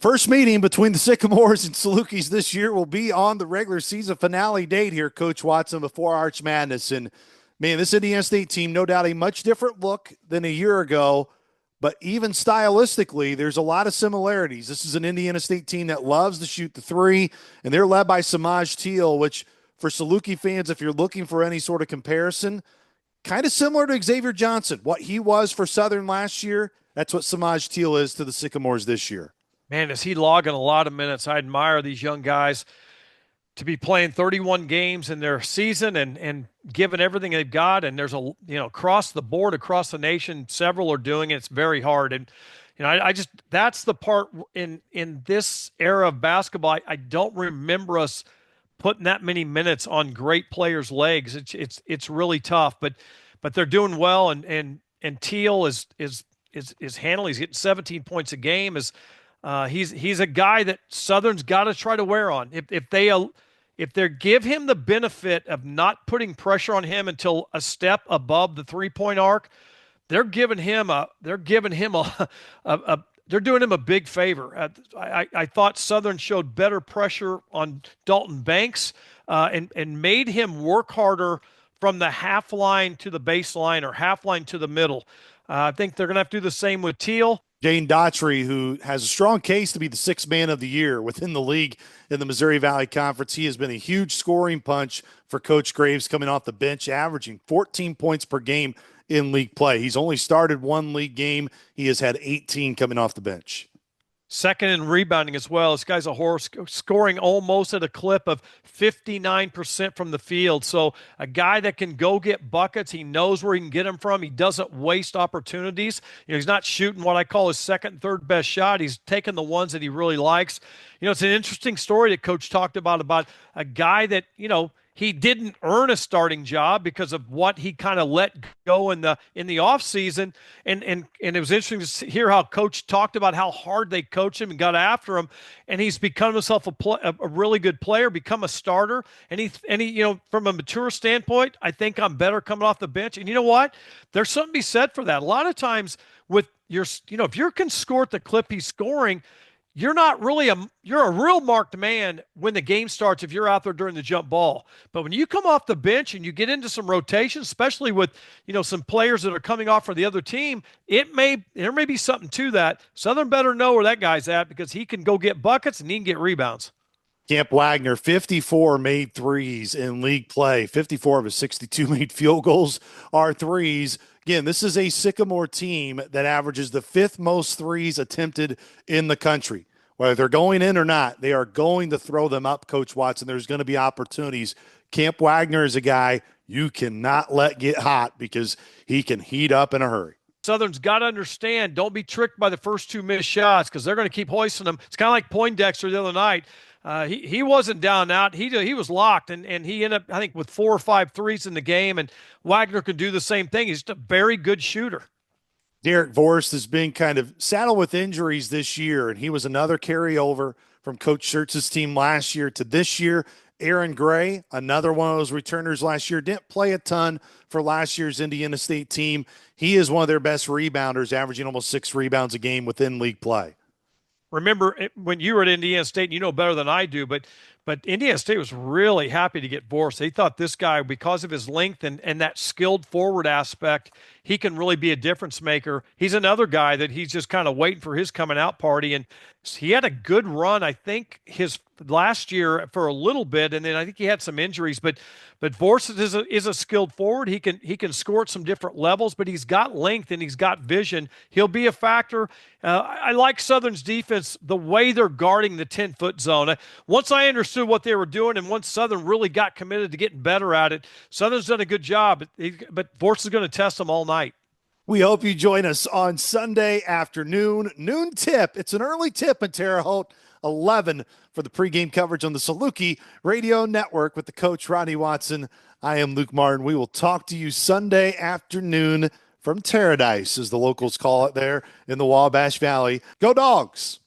First meeting between the Sycamores and Salukis this year will be on the regular season finale date here, Coach Watson, before Arch Madness. And man, this Indiana State team, no doubt a much different look than a year ago, but even stylistically, there's a lot of similarities. This is an Indiana State team that loves to shoot the three, and they're led by Samaj Teal, which for Saluki fans, if you're looking for any sort of comparison, kind of similar to Xavier Johnson. What he was for Southern last year, that's what Samaj Teal is to the Sycamores this year. Man, is he logging a lot of minutes. I admire these young guys to be playing 31 games in their season and giving everything they've got. And there's across the board, across the nation, several are doing it. It's very hard. And, I just, that's the part in this era of basketball. I don't remember us putting that many minutes on great players' legs. It's really tough, but they're doing well. And Teal is handling. He's getting 17 points a game. He's a guy that Southern's got to try to wear on. If they give him the benefit of not putting pressure on him until a step above the 3-point arc, they're doing him a big favor. I thought Southern showed better pressure on Dalton Banks and made him work harder from the half line to the baseline or half line to the middle. I think they're going to have to do the same with Teal. Jane Daughtry, who has a strong case to be the sixth man of the year within the league in the Missouri Valley Conference. He has been a huge scoring punch for Coach Graves coming off the bench, averaging 14 points per game in league play. He's only started one league game. He has had 18 coming off the bench. Second in rebounding as well. This guy's a horse, scoring almost at a clip of 59% from the field. So a guy that can go get buckets. He knows where he can get them from. He doesn't waste opportunities. He's not shooting what I call his second and third best shot. He's taking the ones that he really likes. It's an interesting story that Coach talked about a guy that, he didn't earn a starting job because of what he kind of let go in the offseason. And it was interesting to hear how Coach talked about how hard they coached him and got after him. And he's become himself a really good player, become a starter. And he from a mature standpoint, I think I'm better coming off the bench. And you know what? There's something to be said for that. A lot of times with if you can score at the clip he's scoring, you're a real marked man when the game starts if you're out there during the jump ball. But when you come off the bench and you get into some rotation, especially with, some players that are coming off for the other team, there may be something to that. Southern better know where that guy's at because he can go get buckets and he can get rebounds. Camp Wagner, 54 made threes in league play. 54 of his 62 made field goals are threes. Again, this is a Sycamore team that averages the fifth most threes attempted in the country. Whether they're going in or not, they are going to throw them up, Coach Watson. There's going to be opportunities. Camp Wagner is a guy you cannot let get hot because he can heat up in a hurry. Southern's got to understand, don't be tricked by the first two missed shots because they're going to keep hoisting them. It's kind of like Poindexter the other night. He wasn't down out. He was locked, and he ended up, I think, with 4 or 5 threes in the game, and Wagner can do the same thing. He's just a very good shooter. Derek Vorst has been kind of saddled with injuries this year, and he was another carryover from Coach Schertz's team last year to this year. Aaron Gray, another one of those returners last year, didn't play a ton for last year's Indiana State team. He is one of their best rebounders, averaging almost 6 rebounds a game within league play. Remember when you were at Indiana State, you know better than I do, but Indiana State was really happy to get Vorst. They thought this guy, because of his length and that skilled forward aspect, he can really be a difference maker. He's another guy that he's just kind of waiting for his coming out party. And he had a good run, I think, his last year for a little bit, and then I think he had some injuries. But Vorst is a skilled forward. He can score at some different levels, but he's got length and he's got vision. He'll be a factor. I like Southern's defense, the way they're guarding the 10-foot zone. Once I understood what they were doing and once Southern really got committed to getting better at it, Southern's done a good job. But Vorst is going to test them all night. We hope you join us on Sunday afternoon, noon tip. It's an early tip in Terre Haute, 11 for the pregame coverage on the Saluki Radio Network with the coach, Rodney Watson. I am Luke Martin. We will talk to you Sunday afternoon from Paradise, as the locals call it there in the Wabash Valley. Go Dogs!